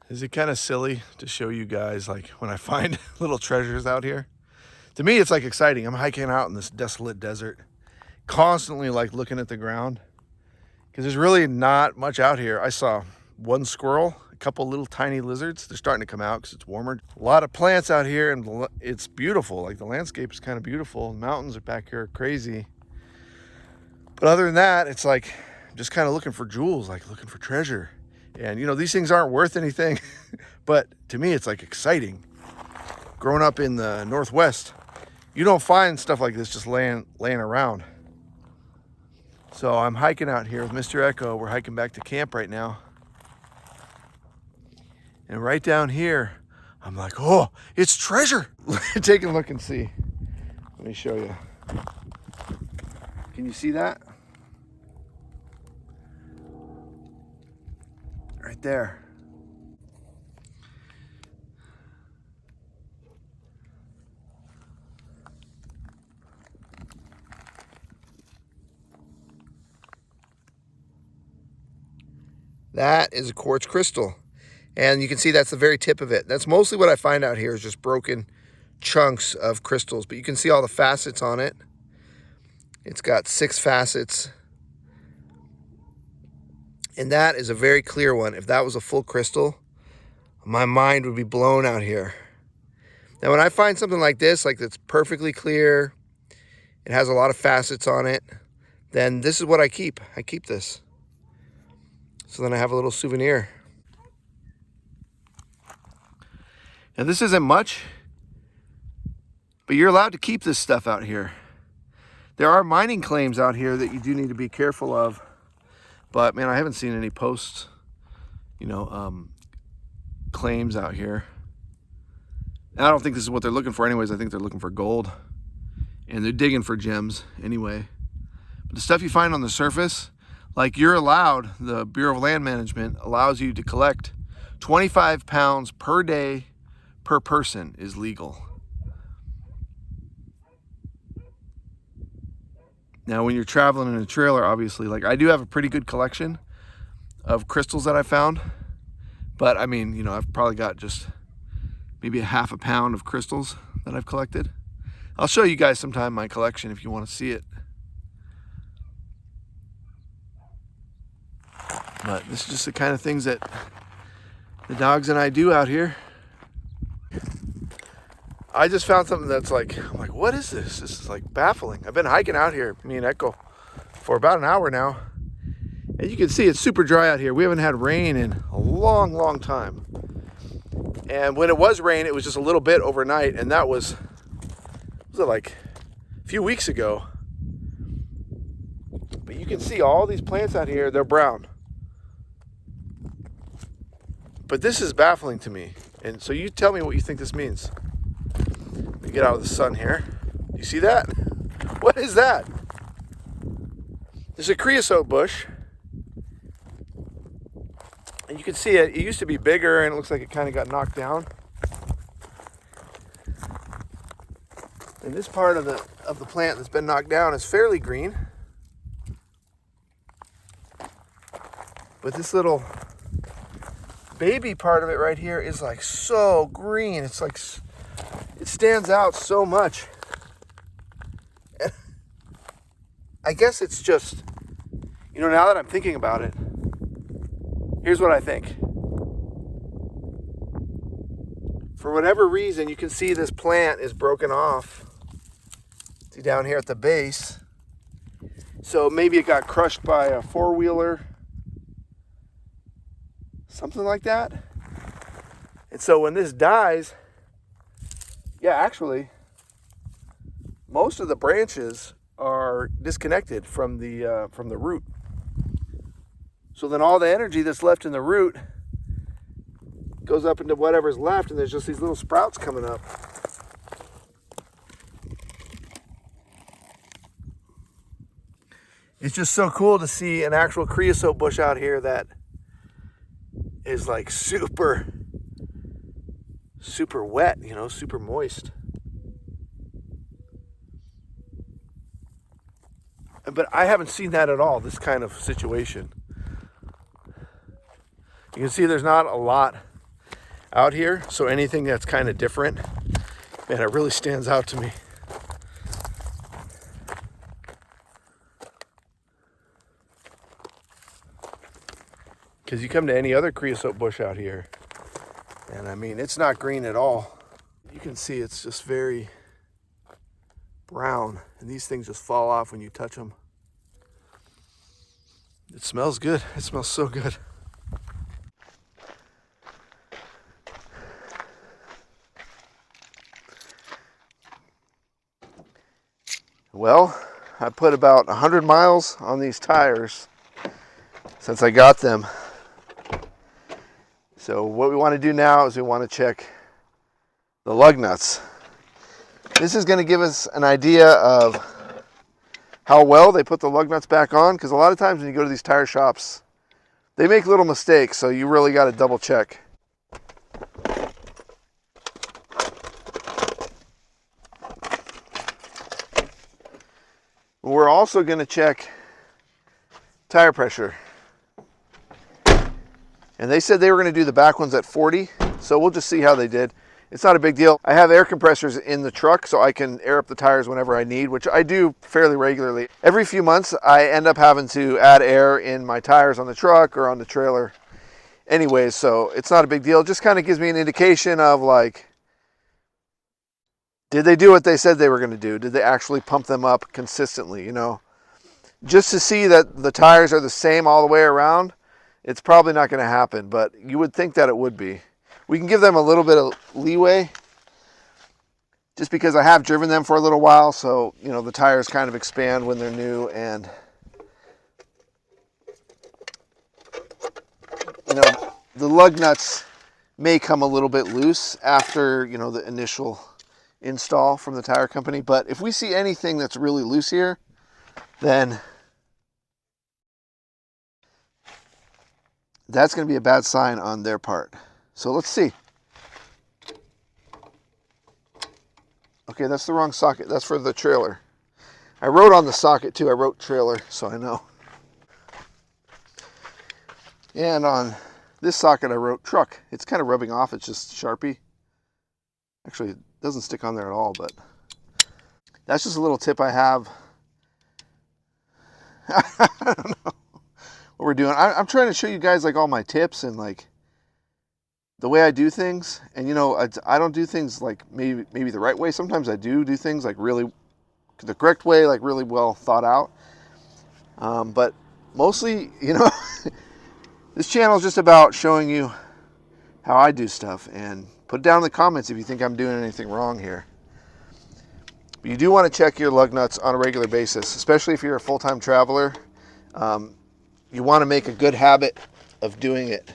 Is it kind of silly to show you guys like when I find little treasures out here? To me, it's like exciting. I'm hiking out in this desolate desert, constantly like looking at the ground because there's really not much out here. I saw one squirrel, a couple little tiny lizards. They're starting to come out because it's warmer. A lot of plants out here, and it's beautiful. Like the landscape is kind of beautiful. The mountains are back here are crazy. But other than that, it's like just kind of looking for jewels, like looking for treasure. And you know, these things aren't worth anything, but to me, it's like exciting. Growing up in the Northwest, you don't find stuff like this just laying around. So I'm hiking out here with Mr. Echo. We're hiking back to camp right now. And right down here, I'm like, oh, it's treasure. Take a look and see. Let me show you. Can you see that? Right there. That is a quartz crystal. And you can see that's the very tip of it. That's mostly what I find out here is just broken chunks of crystals. But you can see all the facets on it. It's got 6 facets. And that is a very clear one. If that was a full crystal, my mind would be blown out here. Now when I find something like this, like that's perfectly clear, it has a lot of facets on it, then this is what I keep. I keep this. So then I have a little souvenir. Now this isn't much, but you're allowed to keep this stuff out here. There are mining claims out here that you do need to be careful of, but man, I haven't seen any posts, claims out here. And I don't think this is what they're looking for anyways. I think they're looking for gold, and they're digging for gems anyway. But the stuff you find on the surface, like you're allowed, the Bureau of Land Management allows you to collect 25 pounds per day per person is legal. Now, when you're traveling in a trailer, obviously, like I do have a pretty good collection of crystals that I found, but I mean, I've probably got just maybe a half a pound of crystals that I've collected. I'll show you guys sometime my collection if you want to see it. But this is just the kind of things that the dogs and I do out here. I just found something that's like, I'm like, what is this? This is like baffling. I've been hiking out here, me and Echo, for about an hour now. And you can see it's super dry out here. We haven't had rain in a long, long time. And when it was rain, it was just a little bit overnight. And that was it like a few weeks ago. But you can see all these plants out here, they're brown. But this is baffling to me. And so you tell me what you think this means. Let me get out of the sun here. You see that? What is that? There's a creosote bush. And you can see it used to be bigger, and it looks like it kind of got knocked down. And this part of the plant that's been knocked down is fairly green. But this little baby part of it right here is like so green. It's like, it stands out so much. And I guess it's just, now that I'm thinking about it, here's what I think. For whatever reason, you can see this plant is broken off. See down here at the base. So maybe it got crushed by a four-wheeler. Something like that. And so when this dies, actually, most of the branches are disconnected from the root. So then all the energy that's left in the root goes up into whatever's left, and there's just these little sprouts coming up. It's just so cool to see an actual creosote bush out here that is like super wet, super moist. But I haven't seen that at all, this kind of situation. You can see there's not a lot out here. So anything that's kind of different, man, it really stands out to me. Because you come to any other creosote bush out here, and I mean, it's not green at all. You can see it's just very brown, and these things just fall off when you touch them. It smells good. It smells so good. Well, I put about 100 miles on these tires since I got them. So what we want to do now is we want to check the lug nuts. This is going to give us an idea of how well they put the lug nuts back on, because a lot of times when you go to these tire shops, they make little mistakes, so you really got to double check. We're also going to check tire pressure. And they said they were going to do the back ones at 40, so we'll just see how they did. It's not a big deal. I have air compressors in the truck so I can air up the tires whenever I need, which I do fairly regularly. Every few months, I end up having to add air in my tires on the truck or on the trailer anyways, so it's not a big deal. It just kind of gives me an indication of, like, did they do what they said they were going to do? Did they actually pump them up consistently, you know? Just to see that the tires are the same all the way around, it's probably not going to happen, but you would think that it would be. We can give them a little bit of leeway just because I have driven them for a little while, so, you know, the tires kind of expand when they're new, and, you know, the lug nuts may come a little bit loose after, you know, the initial install from the tire company. But if we see anything that's really loose here, then that's going to be a bad sign on their part. So let's see. Okay, that's the wrong socket. That's for the trailer. I wrote on the socket too. I wrote trailer, so I know. And on this socket, I wrote truck. It's kind of rubbing off. It's just Sharpie. Actually, it doesn't stick on there at all, but that's just a little tip I have. I don't know what we're doing. I'm trying to show you guys, like, all my tips and, like, the way I do things. And, you know, I don't do things like maybe the right way. Sometimes I do things like really the correct way, like really well thought out. But mostly, you know, this channel is just about showing you how I do stuff, and put it down in the comments if you think I'm doing anything wrong here. But you do want to check your lug nuts on a regular basis, especially if you're a full-time traveler. You want to make a good habit of doing it.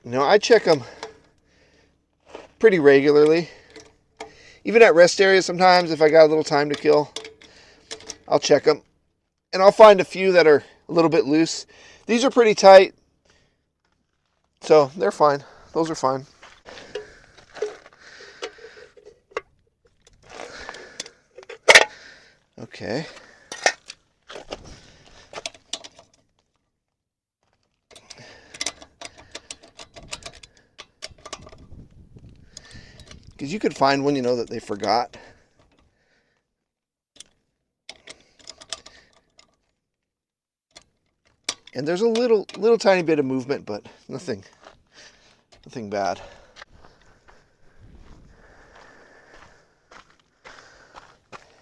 You know, I check them pretty regularly. Even at rest areas sometimes, if I got a little time to kill, I'll check them. And I'll find a few that are a little bit loose. These are pretty tight, so they're fine. Those are fine. Okay. Because you could find one, you know, that they forgot. And there's a little tiny bit of movement, but nothing bad.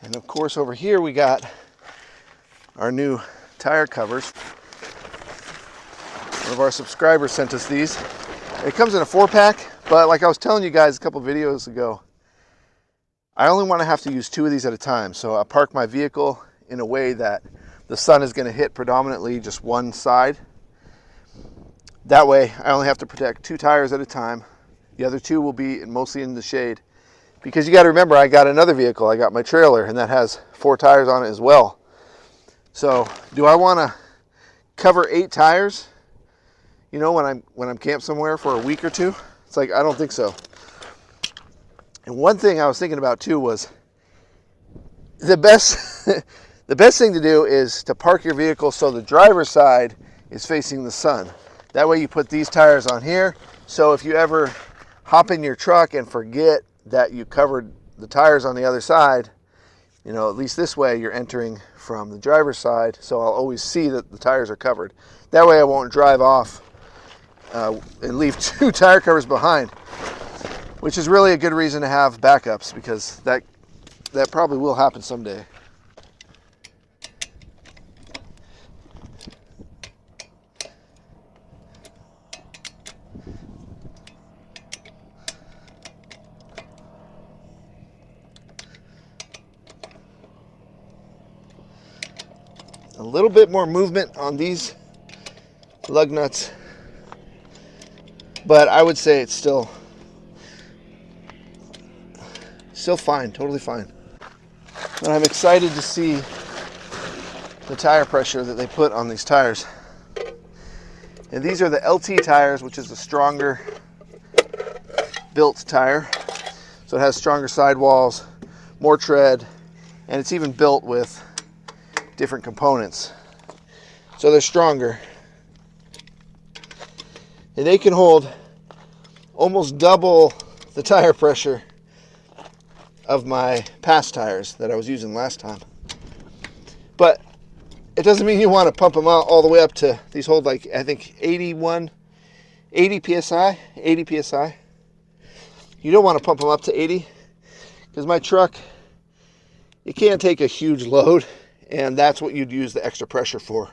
And of course, over here we got our new tire covers. One of our subscribers sent us these. It comes in a 4-pack, but like I was telling you guys a couple videos ago, I only want to have to use 2 of these at a time. So I park my vehicle in a way that the sun is going to hit predominantly just one side. That way I only have to protect 2 tires at a time. The other 2 will be mostly in the shade. Because you got to remember, I got another vehicle. I got my trailer, and that has 4 tires on it as well. So do I want to cover 8 tires, you know, when I'm camped somewhere for a week or 2? It's like, I don't think so. And one thing I was thinking about too was the best the best thing to do is to park your vehicle so the driver's side is facing the sun. That way you put these tires on here. So if you ever hop in your truck and forget that you covered the tires on the other side, you know, at least this way you're entering from the driver's side, so I'll always see that the tires are covered. That way I won't drive off and leave 2 tire covers behind, which is really a good reason to have backups, because that probably will happen someday. A little bit more movement on these lug nuts, but I would say it's still fine, totally fine. And I'm excited to see the tire pressure that they put on these tires. And these are the LT tires, which is a stronger built tire. So it has stronger sidewalls, more tread, and it's even built with different components. So they're stronger. And they can hold almost double the tire pressure of my past tires that I was using last time. But it doesn't mean you want to pump them out all the way up to, these hold like, I think 80 PSI. You don't want to pump them up to 80, because my truck, it can't take a huge load, and that's what you'd use the extra pressure for,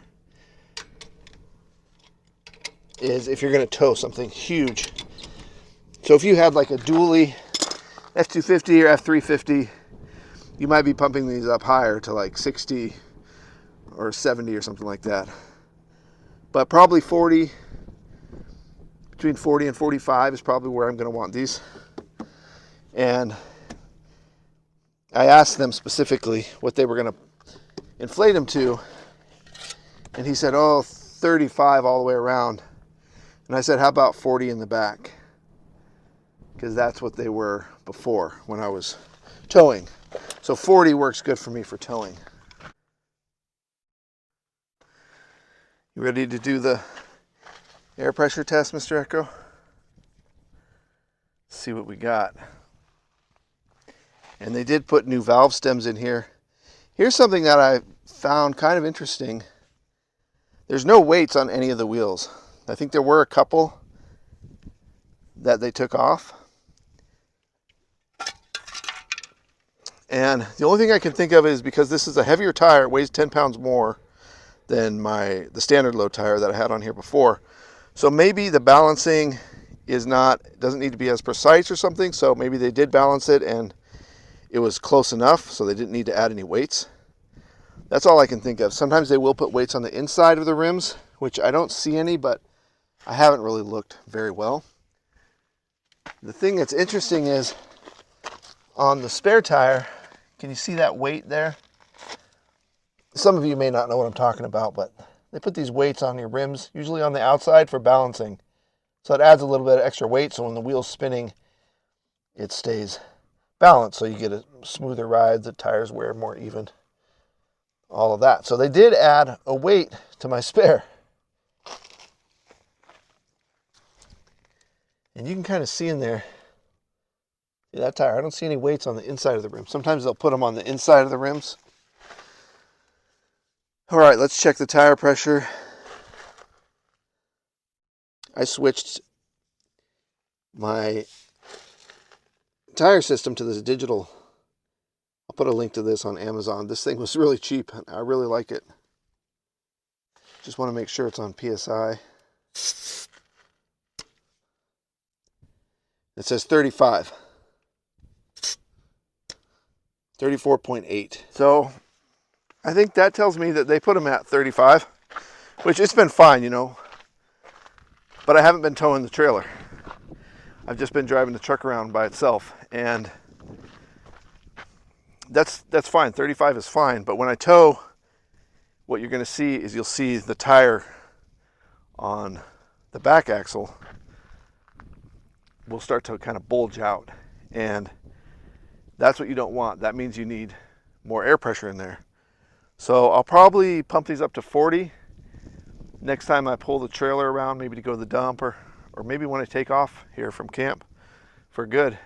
is if you're going to tow something huge. So if you had like a dually F250 or F350, you might be pumping these up higher to like 60 or 70 or something like that. But probably 40, between 40 and 45 is probably where I'm going to want these. And I asked them specifically what they were going to inflate them to, and he said, oh, 35 all the way around. And I said, how about 40 in the back? Because that's what they were before when I was towing. So 40 works good for me for towing. You ready to do the air pressure test, Mr. Echo? Let's see what we got. And they did put new valve stems in here. Here's something that I found kind of interesting. There's no weights on any of the wheels. I think there were a couple that they took off. And the only thing I can think of is because this is a heavier tire, it weighs 10 pounds more than the standard load tire that I had on here before. So maybe the balancing doesn't need to be as precise or something. So maybe they did balance it and it was close enough, so they didn't need to add any weights. That's all I can think of. Sometimes they will put weights on the inside of the rims, which I don't see any, but I haven't really looked very well. The thing that's interesting is on the spare tire, can you see that weight there? Some of you may not know what I'm talking about, but they put these weights on your rims, usually on the outside for balancing. So it adds a little bit of extra weight, so when the wheel's spinning, it stays balanced, so you get a smoother ride, the tires wear more even, all of that. So they did add a weight to my spare. And you can kind of see in there, see that tire, I don't see any weights on the inside of the rim. Sometimes they'll put them on the inside of the rims. All right, let's check the tire pressure. I switched my tire system to this digital. I'll put a link to this on Amazon. This thing was really cheap. I really like it. Just want to make sure it's on PSI. It says 35. 34.8. So I think that tells me that they put them at 35, which it's been fine, you know. But I haven't been towing the trailer. I've just been driving the truck around by itself, and that's fine. 35 is fine. But when I tow, what you're going to see is you'll see the tire on the back axle will start to kind of bulge out, and that's what you don't want. That means you need more air pressure in there. So I'll probably pump these up to 40 next time I pull the trailer around, maybe to go to the dump or maybe when I take off here from camp for good,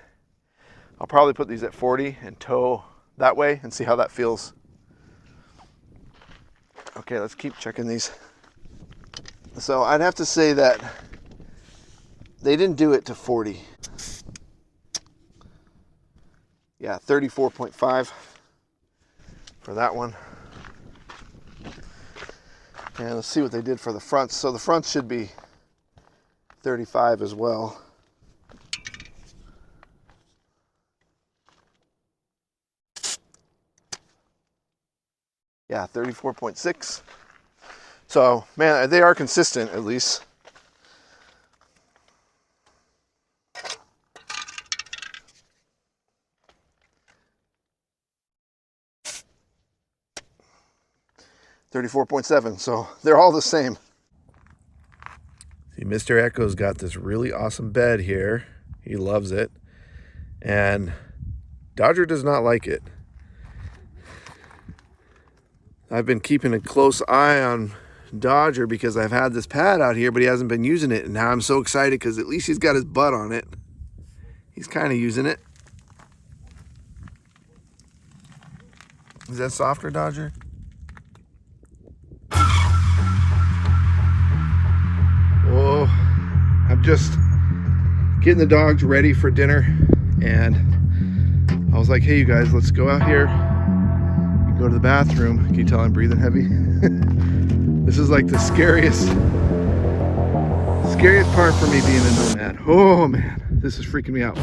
I'll probably put these at 40 and tow that way and see how that feels. Okay, let's keep checking these. So I'd have to say that they didn't do it to 40. Yeah, 34.5 for that one. And let's see what they did for the fronts. So the fronts should be 35 as well. Yeah, 34.6. So, man, they are consistent at least. $34.7, so they're all the same. See, Mr. Echo's got this really awesome bed here. He loves it. And Dodger does not like it. I've been keeping a close eye on Dodger because I've had this pad out here, but he hasn't been using it. And now I'm so excited because at least he's got his butt on it. He's kind of using it. Is that softer, Dodger? Oh, I'm just getting the dogs ready for dinner. And I was like, hey, you guys, let's go out here. Go to the bathroom. Can you tell I'm breathing heavy? This is like the scariest part for me being a nomad. Oh man, this is freaking me out.